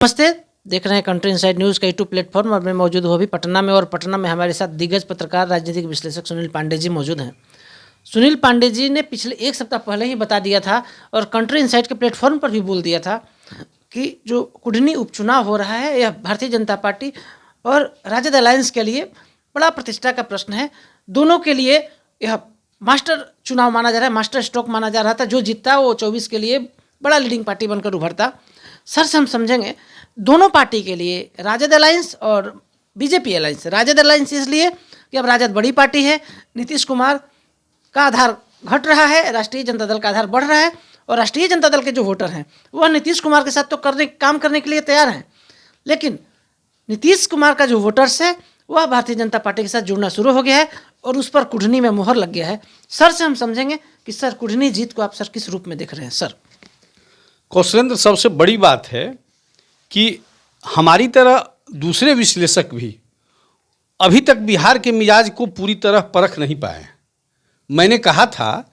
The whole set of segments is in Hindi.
नमस्ते, देख रहे हैं कंट्री इनसाइड न्यूज़ का यूट्यूब प्लेटफॉर्म और मैं मौजूद हूँ अभी पटना में। और पटना में हमारे साथ दिग्गज पत्रकार राजनीतिक विश्लेषक सुनील पांडे जी मौजूद हैं। सुनील पांडे जी ने पिछले एक सप्ताह पहले ही बता दिया था और कंट्री इनसाइड के प्लेटफॉर्म पर भी बोल दिया था कि जो कुढ़नी उपचुनाव हो रहा है यह भारतीय जनता पार्टी और राजद अलायंस के लिए बड़ा प्रतिष्ठा का प्रश्न है। दोनों के लिए यह मास्टर चुनाव माना जा रहा है, मास्टर स्ट्रोक माना जा रहा था। जो जीतता वो 24 के लिए बड़ा लीडिंग पार्टी बनकर उभरता। सर से हम समझेंगे दोनों पार्टी के लिए, राजद अलायंस और बीजेपी अलायंस। राजद अलायंस इसलिए कि अब राजद बड़ी पार्टी है, नीतीश कुमार का आधार घट रहा है, राष्ट्रीय जनता दल का आधार बढ़ रहा है और राष्ट्रीय जनता दल के जो वोटर हैं वह नीतीश कुमार के साथ तो काम करने के लिए तैयार हैं, लेकिन नीतीश कुमार का जो वोटर्स है वह भारतीय जनता पार्टी के साथ जुड़ना शुरू हो गया है और उस पर कुढ़नी में मुहर लग गया है। सर से हम समझेंगे कि सर कुढ़नी जीत को आप सर किस रूप में देख रहे हैं? सर कौशलेंद्र, सबसे बड़ी बात है कि हमारी तरह दूसरे विश्लेषक भी अभी तक बिहार के मिजाज को पूरी तरह परख नहीं पाए। मैंने कहा था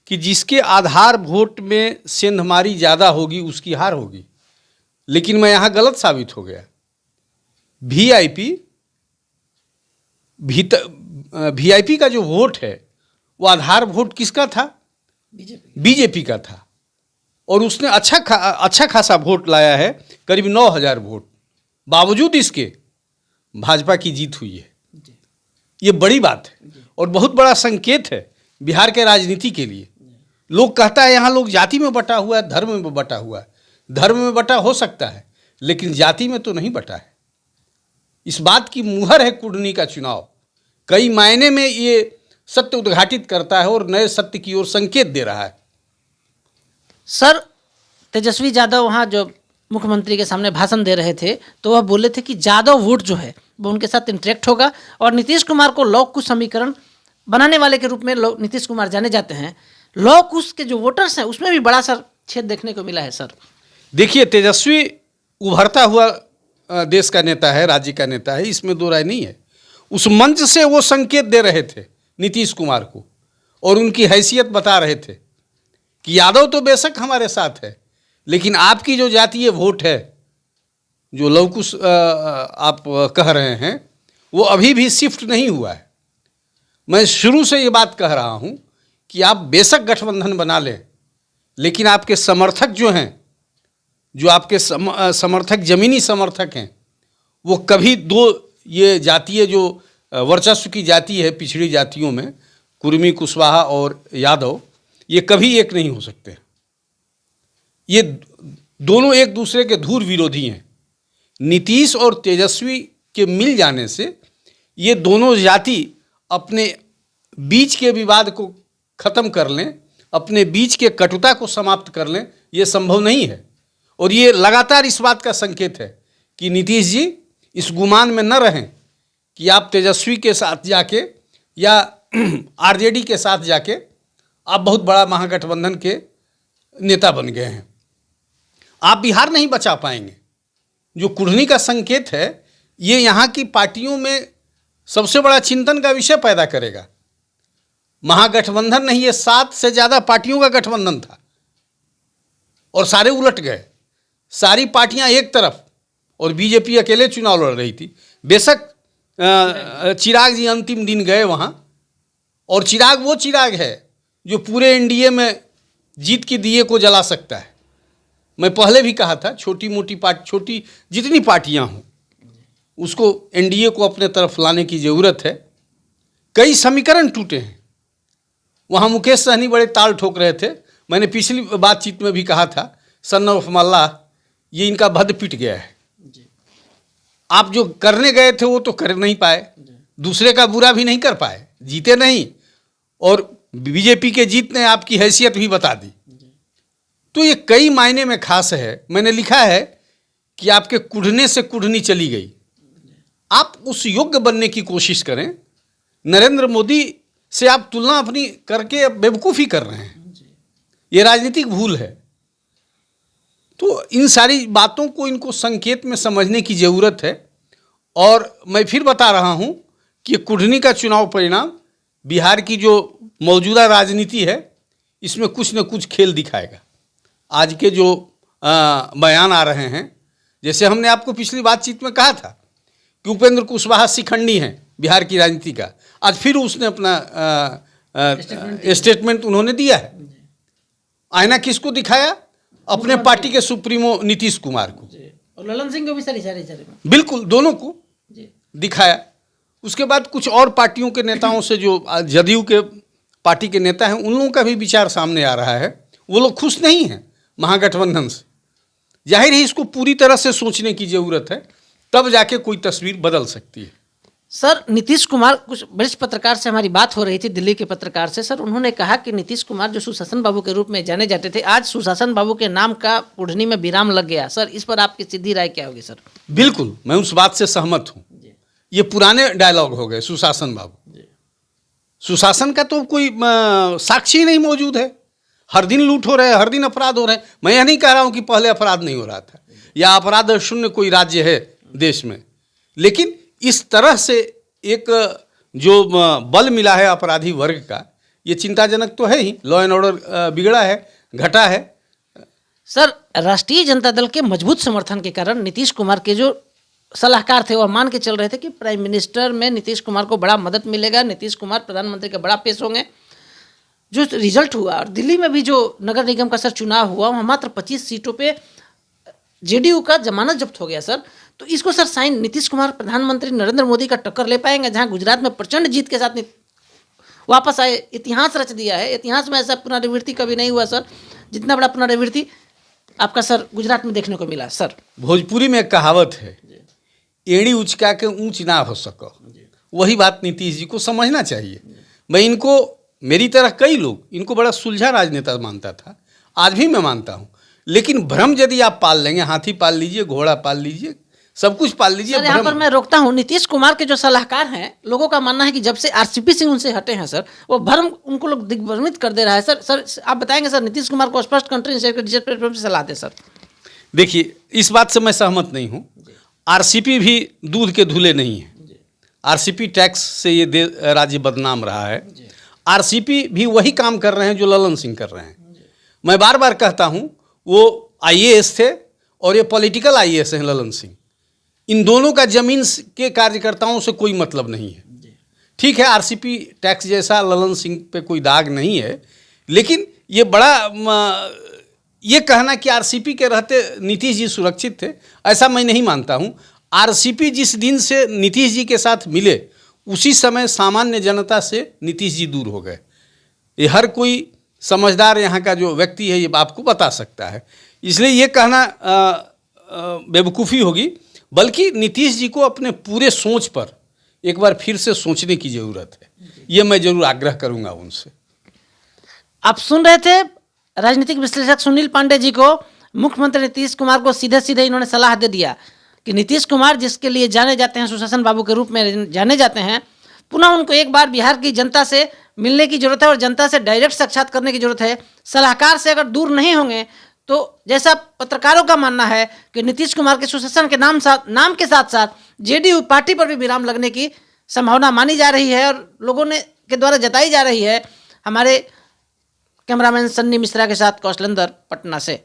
कि जिसके आधार वोट में सेंधमारी ज़्यादा होगी उसकी हार होगी, लेकिन मैं यहाँ गलत साबित हो गया। वीआईपी का जो वोट है वो आधार वोट किसका था? बीजेपी का था और उसने अच्छा खासा वोट लाया है, करीब 9,000 वोट। बावजूद इसके भाजपा की जीत हुई है। ये बड़ी बात है और बहुत बड़ा संकेत है बिहार के राजनीति के लिए। लोग कहता है यहाँ लोग जाति में बटा हुआ है, धर्म में बटा हुआ है। धर्म में बटा हो सकता है लेकिन जाति में तो नहीं बटा है। इस बात की मुहर है कुढ़नी का चुनाव। कई मायने में ये सत्य उद्घाटित करता है और नए सत्य की ओर संकेत दे रहा है। सर तेजस्वी यादव वहाँ जो मुख्यमंत्री के सामने भाषण दे रहे थे तो वह बोले थे कि यादव वोट जो है वो उनके साथ इंटरेक्ट होगा और नीतीश कुमार को लॉ कुश समीकरण बनाने वाले के रूप में नीतीश कुमार जाने जाते हैं। लॉ कुश के जो वोटर्स हैं उसमें भी बड़ा सर छेद देखने को मिला है। सर देखिए, तेजस्वी उभरता हुआ देश का नेता है, राज्य का नेता है, इसमें दो राय नहीं है। उस मंच से वो संकेत दे रहे थे नीतीश कुमार को और उनकी हैसियत बता रहे थे कि यादव तो बेशक हमारे साथ है लेकिन आपकी जो जातीय वोट है, जो लवकुश आप कह रहे हैं, वो अभी भी शिफ्ट नहीं हुआ है। मैं शुरू से ये बात कह रहा हूँ कि आप बेशक गठबंधन बना लें लेकिन आपके समर्थक जो हैं, जो आपके समर्थक ज़मीनी समर्थक हैं, वो कभी दो ये जातीय जो वर्चस्व की जाति है पिछड़ी जातियों में, कुर्मी, कुशवाहा और यादव, ये कभी एक नहीं हो सकते। ये दोनों एक दूसरे के धूर विरोधी हैं। नीतीश और तेजस्वी के मिल जाने से ये दोनों जाति अपने बीच के विवाद को ख़त्म कर लें, अपने बीच के कटुता को समाप्त कर लें, ये संभव नहीं है। और ये लगातार इस बात का संकेत है कि नीतीश जी इस गुमान में न रहें कि आप तेजस्वी के साथ जाके या आरजेडी के साथ जाके आप बहुत बड़ा महागठबंधन के नेता बन गए हैं। आप बिहार नहीं बचा पाएंगे। जो कुढ़नी का संकेत है ये यहाँ की पार्टियों में सबसे बड़ा चिंतन का विषय पैदा करेगा। महागठबंधन नहीं, ये 7 से ज़्यादा पार्टियों का गठबंधन था और सारे उलट गए। सारी पार्टियां एक तरफ और बीजेपी अकेले चुनाव लड़ रही थी। बेशक चिराग जी अंतिम दिन गए वहाँ, और चिराग वो चिराग है जो पूरे एनडीए में जीत के दिए को जला सकता है। मैं पहले भी कहा था छोटी जितनी पार्टियां हों उसको एनडीए को अपने तरफ लाने की ज़रूरत है। कई समीकरण टूटे हैं। वहाँ मुकेश सहनी बड़े ताल ठोक रहे थे। मैंने पिछली बातचीत में भी कहा था, सन ऑफ मल्ला, ये इनका भद पिट गया है। आप जो करने गए थे वो तो कर नहीं पाए, दूसरे का बुरा भी नहीं कर पाए, जीते नहीं, और बीजेपी के जीत ने आपकी हैसियत भी बता दी। तो ये कई मायने में खास है। मैंने लिखा है कि आपके कुढ़ने से कुढ़नी चली गई। आप उस योग्य बनने की कोशिश करें। नरेंद्र मोदी से आप तुलना अपनी करके बेवकूफ़ी कर रहे हैं। ये राजनीतिक भूल है। तो इन सारी बातों को, इनको संकेत में समझने की ज़रूरत है। और मैं फिर बता रहा हूँ कि कुढ़नी का चुनाव परिणाम बिहार की जो मौजूदा राजनीति है इसमें कुछ न कुछ खेल दिखाएगा। आज के जो बयान आ रहे हैं, जैसे हमने आपको पिछली बातचीत में कहा था कि उपेंद्र कुशवाहा शिखंडी हैं बिहार की राजनीति का, आज फिर उसने अपना स्टेटमेंट उन्होंने दिया है। आईना किसको दिखाया? अपने पार्टी के सुप्रीमो नीतीश कुमार को, और ललन सिंह को भी सर इशारे में, बिल्कुल दोनों को दिखाया। उसके बाद कुछ और पार्टियों के नेताओं से, जो जदयू के पार्टी के नेता हैं, उन लोगों का भी विचार सामने आ रहा है। वो लोग खुश नहीं हैं महागठबंधन से। जाहिर है इसको पूरी तरह से सोचने की जरूरत है, तब जाके कोई तस्वीर बदल सकती है। सर नीतीश कुमार, कुछ वरिष्ठ पत्रकार से हमारी बात हो रही थी, दिल्ली के पत्रकार से। सर उन्होंने कहा कि नीतीश कुमार जो सुशासन बाबू के रूप में जाने जाते थे, आज सुशासन बाबू के नाम का ओढ़नी में विराम लग गया। सर इस पर आपकी सीधी राय क्या होगी? सर बिल्कुल, मैं उस बात से सहमत हूँ। ये पुराने डायलॉग हो गए सुशासन बाबू। सुशासन का तो कोई साक्षी ही नहीं मौजूद है। हर दिन लूट हो रहे हैं, हर दिन अपराध हो रहे हैं। मैं यह नहीं कह रहा हूँ कि पहले अपराध नहीं हो रहा था या अपराध शून्य कोई राज्य है देश में, लेकिन इस तरह से एक जो बल मिला है अपराधी वर्ग का, ये चिंताजनक तो है ही। लॉ एंड ऑर्डर बिगड़ा है, घटा है। सर राष्ट्रीय जनता दल के मजबूत समर्थन के कारण नीतीश कुमार के जो सलाहकार थे वह मान के चल रहे थे कि प्राइम मिनिस्टर में नीतीश कुमार को बड़ा मदद मिलेगा, नीतीश कुमार प्रधानमंत्री का बड़ा पेश होंगे। जो रिजल्ट हुआ, और दिल्ली में भी जो नगर निगम का सर चुनाव हुआ, वहाँ मात्र 25 सीटों पे जेडीयू का जमानत जब्त हो गया। सर तो इसको सर साइन नीतीश कुमार प्रधानमंत्री नरेंद्र मोदी का टक्कर ले पाएंगे, जहाँ गुजरात में प्रचंड जीत के साथ वापस आए, इतिहास रच दिया है। इतिहास में ऐसा पुनरावृत्ति कभी नहीं हुआ सर, जितना बड़ा पुनरावृत्ति आपका सर गुजरात में देखने को मिला। सर भोजपुरी में एक कहावत है, एड़ी उचका के ऊंच ना हो सको। वही बात नीतीश जी को समझना चाहिए। मैं इनको, मेरी तरह कई लोग इनको बड़ा सुलझा राजनेता मानता था, आज भी मैं मानता हूँ। लेकिन भ्रम यदि आप पाल लेंगे, हाथी पाल लीजिए, घोड़ा पाल लीजिए, सब कुछ पाल लीजिए। सर यहाँ पर मैं रोकता हूँ, नीतीश कुमार के जो सलाहकार हैं, लोगों का मानना है कि जब से आरसीपी सिंह उनसे हटे हैं सर, वो भ्रम उनको लोग दिग्भ्रमित कर दे रहा है। सर आप बताएंगे सर, नीतीश कुमार को स्पष्ट कंट्री से डिजिटल प्लेटफॉर्म से सलाह दे। सर देखिए, इस बात से मैं सहमत नहीं हूँ। आरसीपी भी दूध के धुले नहीं है। आरसीपी टैक्स से ये राज्य बदनाम रहा है। आरसीपी भी वही काम कर रहे हैं जो ललन सिंह कर रहे हैं। मैं बार बार कहता हूँ, वो आईएएस थे और ये पॉलिटिकल आईएएस हैं ललन सिंह। इन दोनों का जमीन के कार्यकर्ताओं से कोई मतलब नहीं है। ठीक है, आरसीपी टैक्स जैसा ललन सिंह पे कोई दाग नहीं है, लेकिन ये बड़ा ये कहना कि आरसीपी के रहते नीतीश जी सुरक्षित थे, ऐसा मैं नहीं मानता हूँ। आरसीपी जिस दिन से नीतीश जी के साथ मिले, उसी समय सामान्य जनता से नीतीश जी दूर हो गए। ये हर कोई समझदार यहाँ का जो व्यक्ति है ये आपको बता सकता है। इसलिए ये कहना बेवकूफ़ी होगी, बल्कि नीतीश जी को अपने पूरे सोच पर एक बार फिर से सोचने की ज़रूरत है। ये मैं जरूर आग्रह करूँगा उनसे। आप सुन रहे थे राजनीतिक विश्लेषक सुनील पांडे जी को। मुख्यमंत्री नीतीश कुमार को सीधे सीधे इन्होंने सलाह दे दिया कि नीतीश कुमार जिसके लिए जाने जाते हैं, सुशासन बाबू के रूप में जाने जाते हैं, पुनः उनको एक बार बिहार की जनता से मिलने की जरूरत है और जनता से डायरेक्ट साक्षात करने की जरूरत है। सलाहकार से अगर दूर नहीं होंगे तो जैसा पत्रकारों का मानना है कि नीतीश कुमार के सुशासन के नाम के साथ साथ जेडीयू पार्टी पर भी विराम लगने की संभावना मानी जा रही है और लोगों ने के द्वारा जताई जा रही है। हमारे कैमरामैन सन्नी मिश्रा के साथ कौशलेंद्र, पटना से।